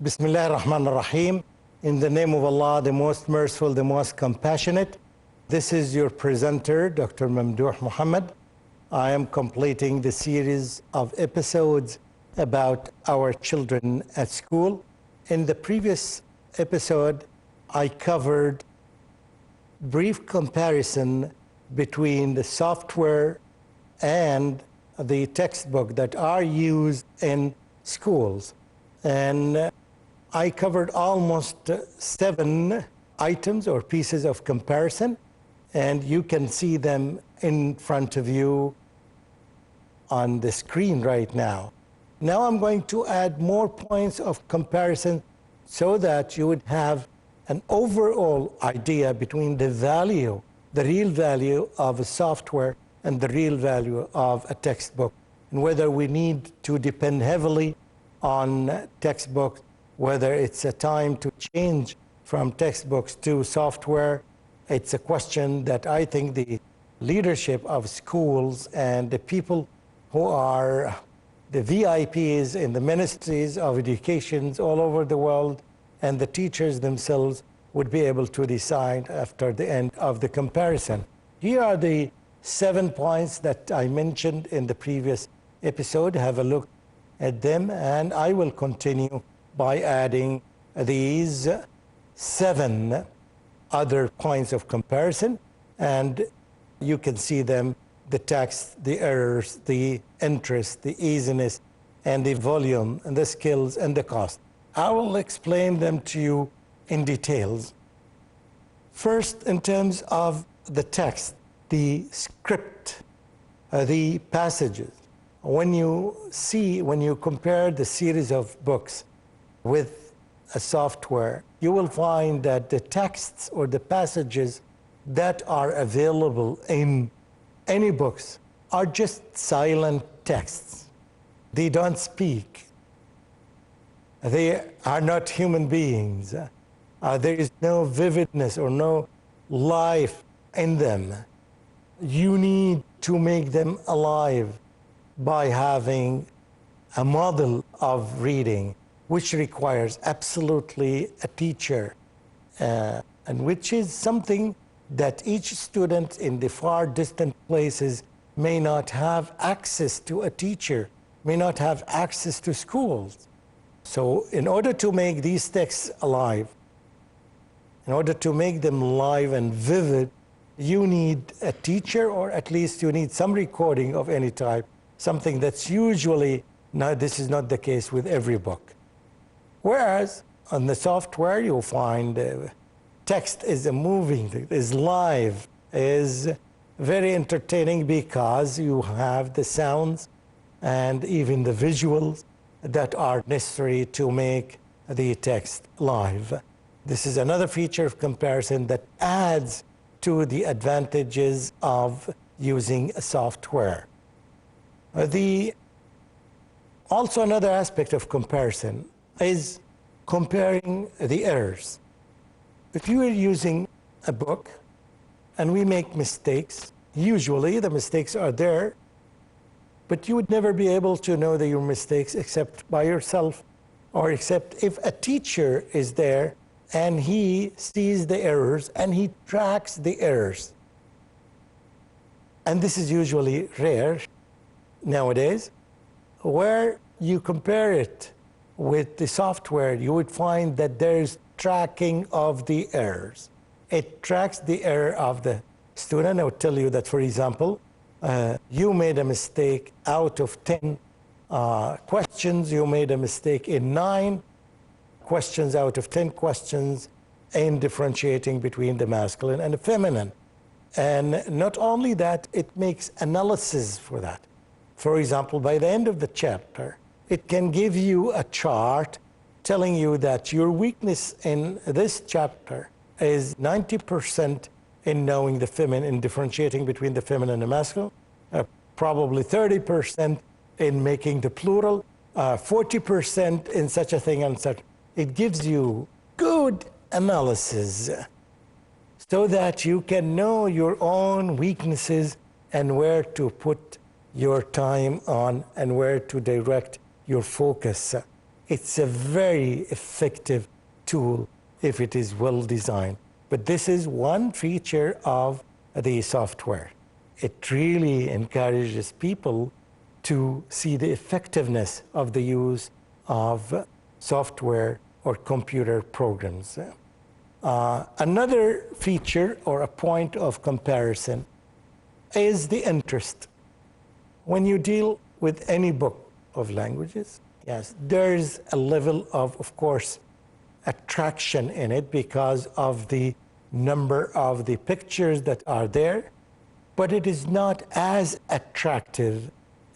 Bismillah ar-Rahman ar-Rahim. In the name of Allah, the most merciful, the most compassionate. This is your presenter, Dr. Mamdouh Mohamed. I am completing the series of episodes about our children at school. In the previous episode, I covered brief comparison between the software and the textbook that are used in schools. And I covered almost 7 items or pieces of comparison, and you can see them in front of you on the screen right now. Now I'm going to add more points of comparison so that you would have an overall idea between the value, the real value of a software and the real value of a textbook, and whether we need to depend heavily on textbooks, whether it's a time to change from textbooks to software. It's a question that I think the leadership of schools and the people who are the VIPs in the ministries of education all over the world and the teachers themselves would be able to decide after the end of the comparison. Here are the 7 points that I mentioned in the previous episode. Have a look at them, and I will continue by adding these 7 other points of comparison, and you can see them: the text, the errors, the interest, the easiness, and the volume, and the skills, and the cost. I will explain them to you in details. First, in terms of the text, the script, the passages. When you compare the series of books with a software, you will find that the texts or the passages that are available in any books are just silent texts. They don't speak. They are not human beings. There is no vividness or no life in them. You need to make them alive by having a model of reading, which requires absolutely a teacher, and which is something that each student in the far distant places may not have access to a teacher, may not have access to schools. So in order to make these texts alive, in order to make them live and vivid, you need a teacher, or at least you need some recording of any type, something that's usually, now this is not the case with every book. Whereas on the software, you'll find text is a moving, is live, is very entertaining because you have the sounds and even the visuals that are necessary to make the text live. This is another feature of comparison that adds to the advantages of using a software. Also another aspect of comparison is comparing the errors. If you are using a book and we make mistakes, usually the mistakes are there, but you would never be able to know that your mistakes except by yourself, or except if a teacher is there and he sees the errors and he tracks the errors. And this is usually rare nowadays. Where you compare it with the software, you would find that there's tracking of the errors. It tracks the error of the student. I would tell you that, for example, you made a mistake out of 10 questions. You made a mistake in 9 questions out of 10 questions in differentiating between the masculine and the feminine. And not only that, it makes analysis for that. For example, by the end of the chapter, it can give you a chart telling you that your weakness in this chapter is 90% in knowing the feminine, in differentiating between the feminine and the masculine, probably 30% in making the plural, 40% in such a thing and such. It gives you good analysis so that you can know your own weaknesses and where to put your time on and where to direct your focus It's a very effective tool if it is well designed. But this is one feature of the software. It really encourages people to see the effectiveness of the use of software or computer programs. Another feature or a point of comparison is the interest. When you deal with any book of languages, yes, there's a level of course, attraction in it because of the number of the pictures that are there, but it is not as attractive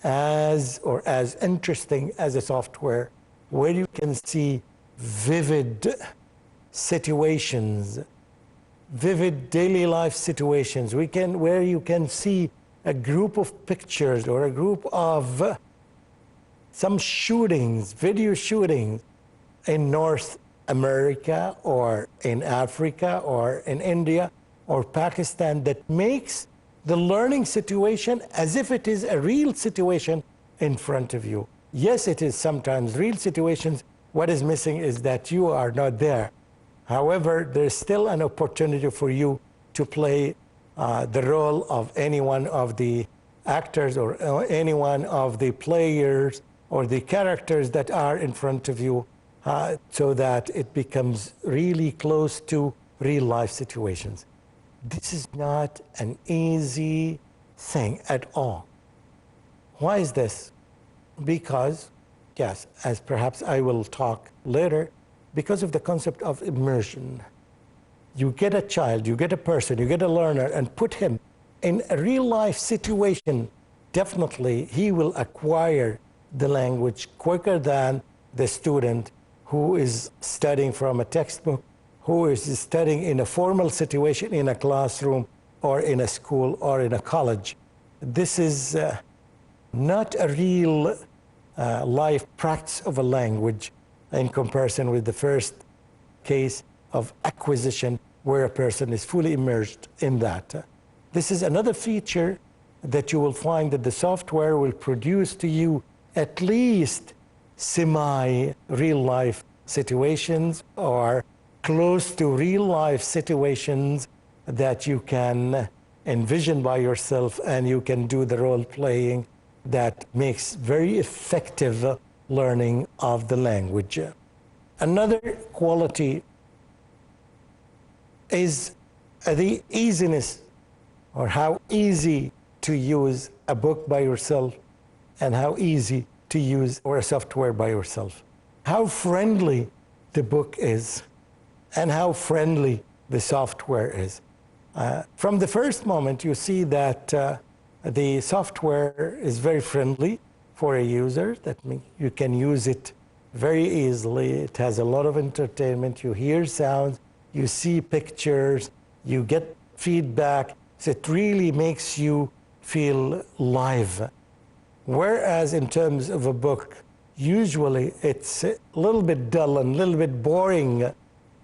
as or as interesting as a software where you can see vivid situations, vivid daily life situations. Where you can see a group of pictures or a group of some shootings, video shootings in North America or in Africa or in India or Pakistan that makes the learning situation as if it is a real situation in front of you. Yes, it is sometimes real situations. What is missing is that you are not there. However, there's still an opportunity for you to play the role of any one of the actors or any one of the players or the characters that are in front of you so that it becomes really close to real life situations. This is not an easy thing at all. Why is this? Because, yes, as perhaps I will talk later, because of the concept of immersion. You get a child, you get a person, you get a learner, and put him in a real life situation, definitely he will acquire the language quicker than the student who is studying from a textbook, who is studying in a formal situation in a classroom or in a school or in a college. This is not a real life practice of a language in comparison with the first case of acquisition where a person is fully immersed in that. This is another feature that you will find that the software will produce to you at least semi-real life situations or close to real life situations that you can envision by yourself, and you can do the role playing that makes very effective learning of the language. Another quality is the easiness, or how easy to use a book by yourself and how easy to use or a software by yourself. How friendly the book is and how friendly the software is. From the first moment, you see that the software is very friendly for a user. That means you can use it very easily. It has a lot of entertainment. You hear sounds, you see pictures, you get feedback. So it really makes you feel live. Whereas in terms of a book, usually it's a little bit dull and a little bit boring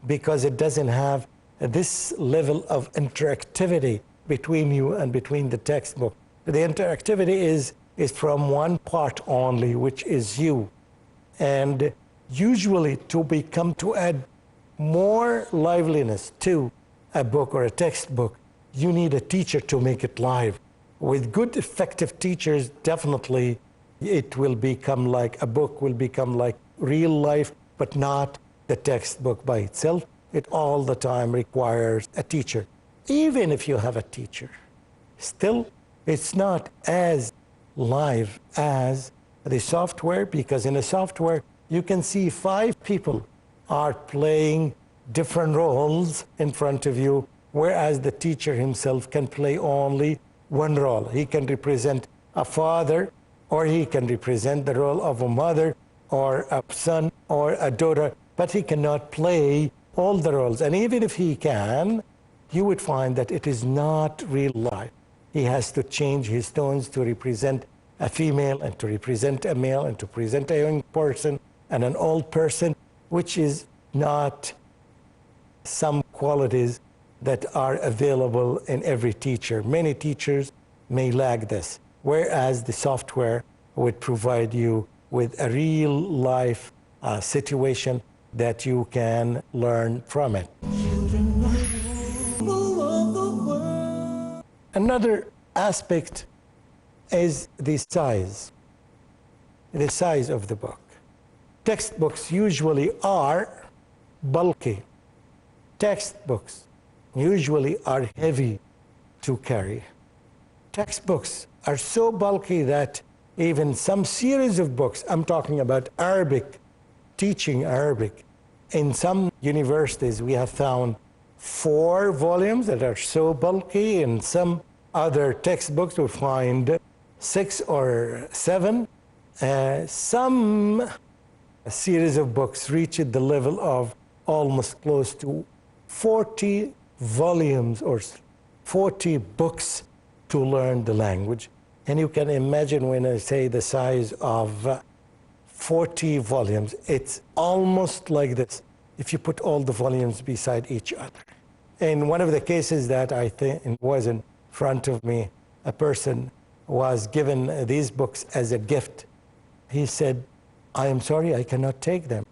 because it doesn't have this level of interactivity between you and between the textbook. The interactivity is from one part only, which is you. And usually to add more liveliness to a book or a textbook, you need a teacher to make it live. With good, effective teachers, definitely it will become like a book, will become like real life, but not the textbook by itself. It all the time requires a teacher. Even if you have a teacher, still it's not as live as the software, because in a software you can see 5 people are playing different roles in front of you, whereas the teacher himself can play only one role. He can represent a father, or he can represent the role of a mother or a son or a daughter, but he cannot play all the roles. And even if he can, you would find that it is not real life. He has to change his tones to represent a female and to represent a male and to present a young person and an old person, which is not some qualities that are available in every teacher. Many teachers may lack this, whereas the software would provide you with a real life situation that you can learn from it. Another aspect is the size of the book. Textbooks usually are bulky. Textbooks usually are heavy to carry. Textbooks are so bulky that even some series of books, I'm talking about Arabic, teaching Arabic, in some universities we have found 4 volumes that are so bulky. In some other textbooks we find 6 or 7. Some series of books reach the level of almost close to 40 volumes or 40 books to learn the language. And you can imagine when I say the size of 40 volumes, it's almost like this if you put all the volumes beside each other. In one of the cases that I think was in front of me, a person was given these books as a gift. He said, I am sorry, I cannot take them.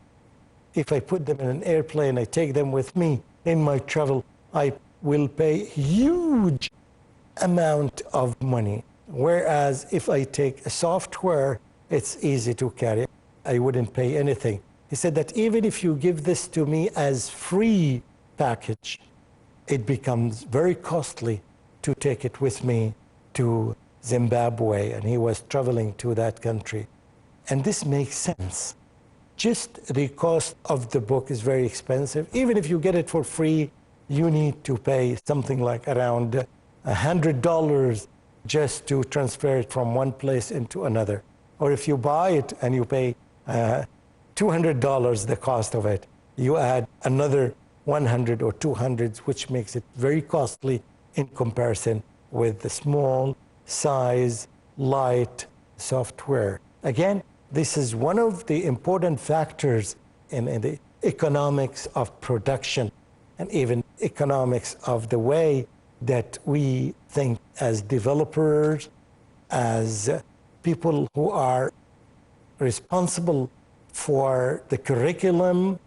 If I put them in an airplane, I take them with me in my travel, I will pay huge amount of money. Whereas if I take a software, it's easy to carry. I wouldn't pay anything. He said that even if you give this to me as free package, it becomes very costly to take it with me to Zimbabwe, and he was traveling to that country. And this makes sense. Just the cost of the book is very expensive. Even if you get it for free, you need to pay something like around $100 just to transfer it from one place into another. Or if you buy it and you pay $200 the cost of it, you add another 100 or 200, which makes it very costly in comparison with the small size, light software. Again, this is one of the important factors in the economics of production and even economics of the way that we think as developers, as people who are responsible for the curriculum,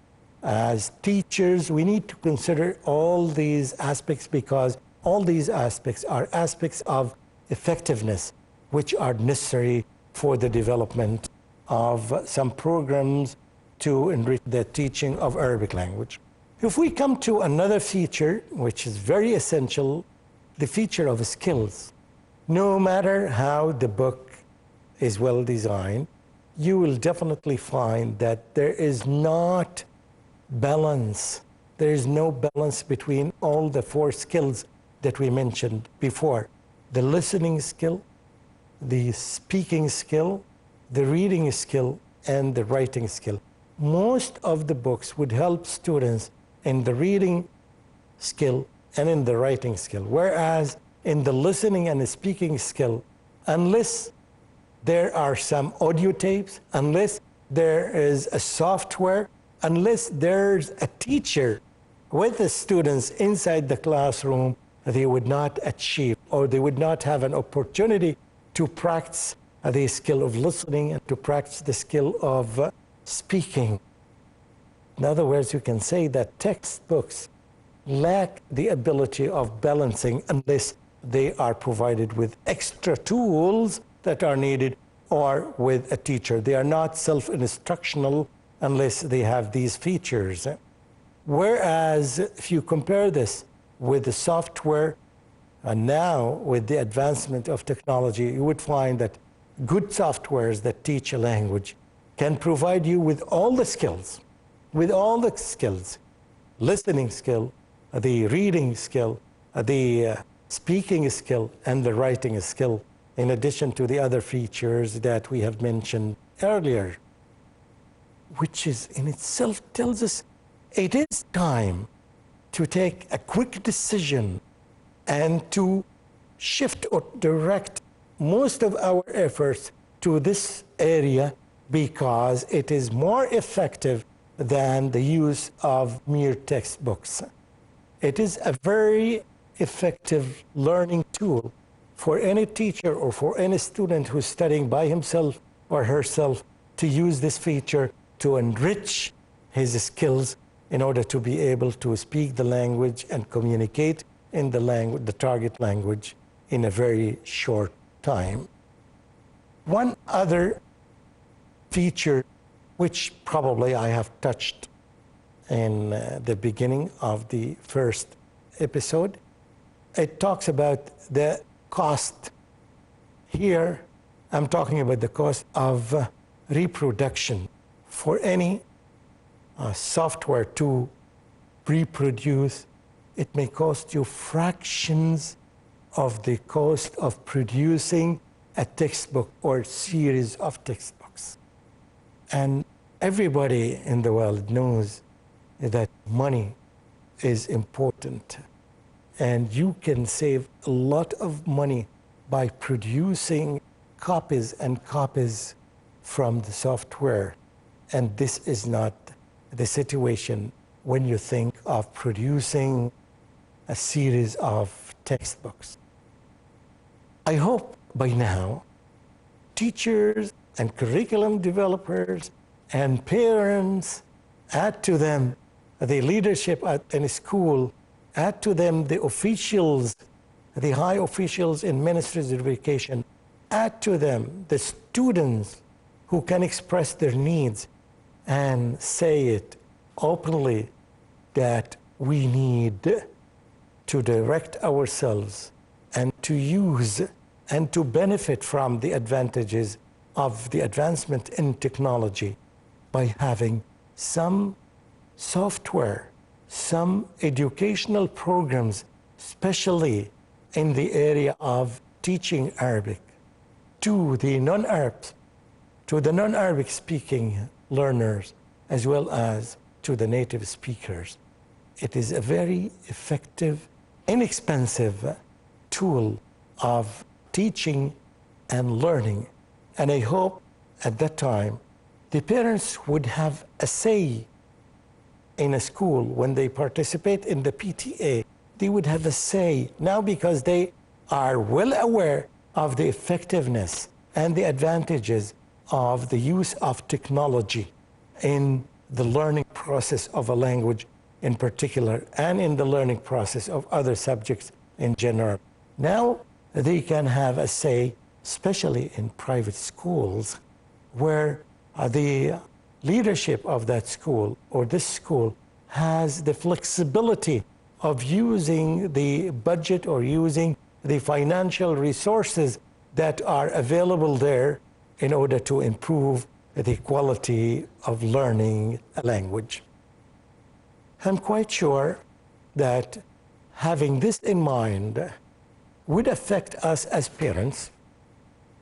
as teachers. We need to consider all these aspects because all these aspects are aspects of effectiveness which are necessary for the development of some programs to enrich the teaching of Arabic language. If we come to another feature, which is very essential, the feature of skills. No matter how the book is well designed, you will definitely find that there is not balance. There is no balance between all the 4 skills that we mentioned before. The listening skill, the speaking skill, the reading skill, and the writing skill. Most of the books would help students in the reading skill and in the writing skill, whereas in the listening and the speaking skill, unless there are some audio tapes, unless there is a software, unless there's a teacher with the students inside the classroom, they would not achieve, or they would not have an opportunity to practice the skill of listening and to practice the skill of speaking. In other words, you can say that textbooks lack the ability of balancing unless they are provided with extra tools that are needed or with a teacher. They are not self-instructional unless they have these features. Whereas if you compare this with the software, and now with the advancement of technology, you would find that good softwares that teach a language can provide you with all the skills, listening skill, the reading skill, the speaking skill, and the writing skill, in addition to the other features that we have mentioned earlier, which is in itself tells us it is time to take a quick decision and to shift or direct most of our efforts to this area because it is more effective than the use of mere textbooks. It is a very effective learning tool for any teacher or for any student who's studying by himself or herself to use this feature to enrich his skills in order to be able to speak the language and communicate in the target language in a very short time. One other feature, which probably I have touched in the beginning of the first episode, it talks about the cost. Here, I'm talking about the cost of reproduction. For any software to reproduce, it may cost you fractions of the cost of producing a textbook or series of textbooks. And everybody in the world knows that money is important. And you can save a lot of money by producing copies and copies from the software. And this is not the situation when you think of producing a series of textbooks. I hope by now teachers and curriculum developers and parents, add to them the leadership in a school, add to them the officials, the high officials in ministries of education, add to them the students who can express their needs and say it openly that we need to direct ourselves and to use and to benefit from the advantages of the advancement in technology by having some software, some educational programs, especially in the area of teaching Arabic to the non-Arabic speaking learners as well as to the native speakers. It is a very effective, inexpensive tool of teaching and learning. And I hope at that time the parents would have a say in a school when they participate in the PTA. They would have a say now because they are well aware of the effectiveness and the advantages of the use of technology in the learning process of a language in particular and in the learning process of other subjects in general. Now they can have a say, especially in private schools, where the leadership of that school or this school has the flexibility of using the budget or using the financial resources that are available there in order to improve the quality of learning a language. I'm quite sure that having this in mind would affect us as parents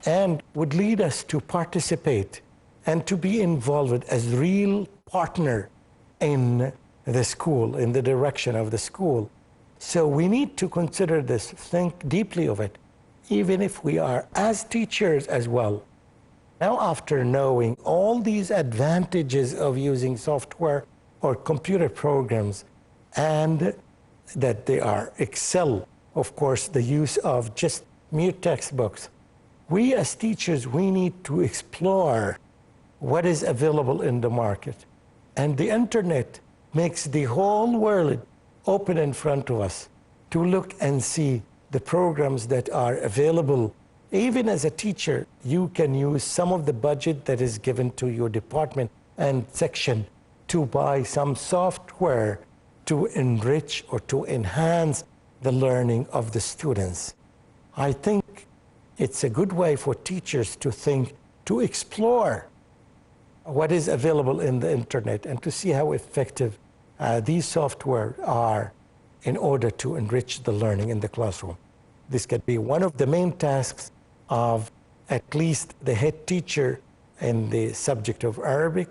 and would lead us to participate and to be involved as real partner in the school, in the direction of the school. So we need to consider this, think deeply of it, even if we are as teachers as well. Now, after knowing all these advantages of using software or computer programs and that they are excel, of course, the use of just mere textbooks, we as teachers, we need to explore what is available in the market. And the internet makes the whole world open in front of us to look and see the programs that are available. Even as a teacher, you can use some of the budget that is given to your department and section to buy some software to enrich or to enhance the learning of the students. I think it's a good way for teachers to think, to explore what is available in the internet and to see how effective these software are in order to enrich the learning in the classroom. This could be one of the main tasks of at least the head teacher in the subject of Arabic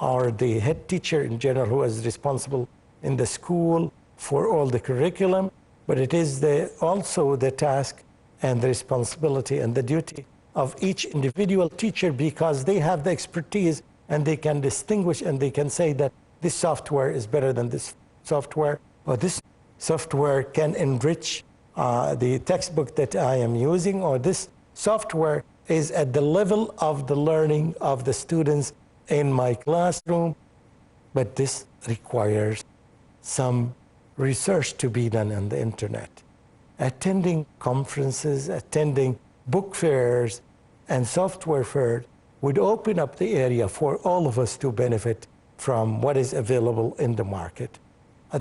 or the head teacher in general who is responsible in the school for all the curriculum, but it is also the task and the responsibility and the duty of each individual teacher because they have the expertise and they can distinguish and they can say that this software is better than this software, or this software can enrich the textbook that I am using, or this software is at the level of the learning of the students in my classroom, but this requires some research to be done on the internet. Attending conferences, attending book fairs, and software fairs would open up the area for all of us to benefit from what is available in the market.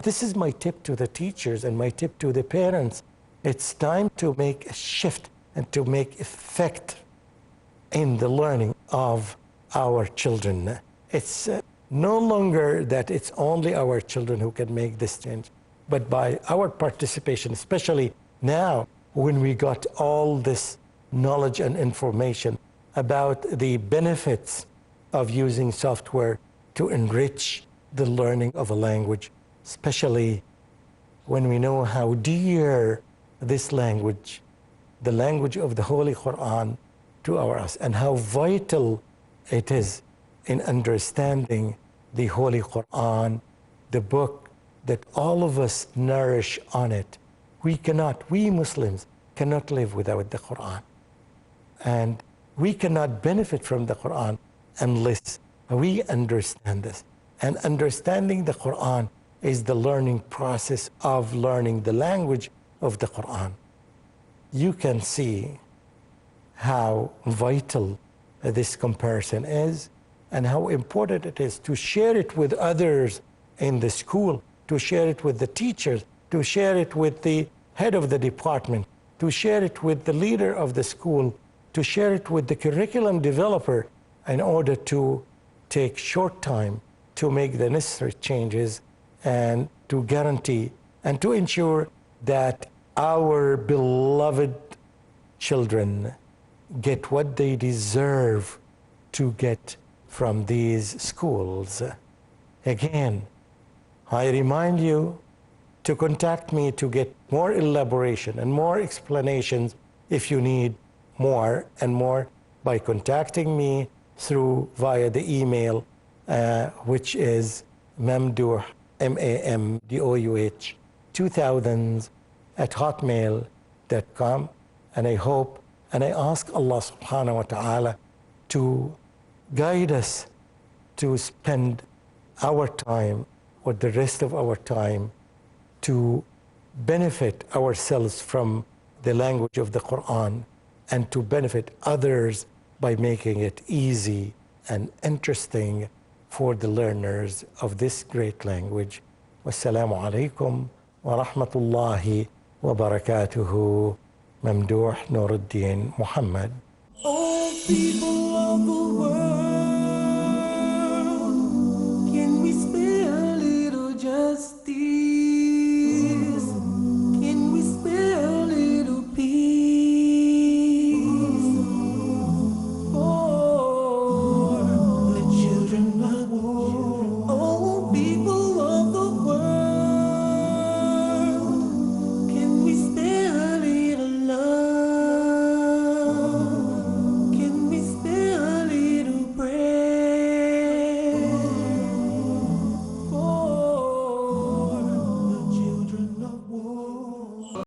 This is my tip to the teachers and my tip to the parents. It's time to make a shift and to make effect in the learning of our children. It's no longer that it's only our children who can make this change, but by our participation, especially now when we got all this knowledge and information about the benefits of using software to enrich the learning of a language, especially when we know how dear this language, the language of the Holy Quran, to us, and how vital it is in understanding the Holy Quran, the book that all of us nourish on it. We Muslims cannot live without the Quran. And we cannot benefit from the Quran unless we understand this. And understanding the Quran is the learning process of learning the language of the Quran. You can see how vital this comparison is and how important it is to share it with others in the school, to share it with the teachers, to share it with the head of the department, to share it with the leader of the school, to share it with the curriculum developer in order to take short time to make the necessary changes and to guarantee and to ensure that our beloved children get what they deserve to get from these schools. Again, I remind you to contact me to get more elaboration and more explanations if you need more and more by contacting me via the email, which is Mamdouh, MAMDOUH 2000s @hotmail.com. And I hope and I ask Allah subhanahu wa ta'ala to guide us to spend our time or the rest of our time to benefit ourselves from the language of the Quran and to benefit others by making it easy and interesting for the learners of this great language. Wassalamu alaikum wa rahmatullahi wa barakatuhu. Mamdouh Mohamed. All people of the world.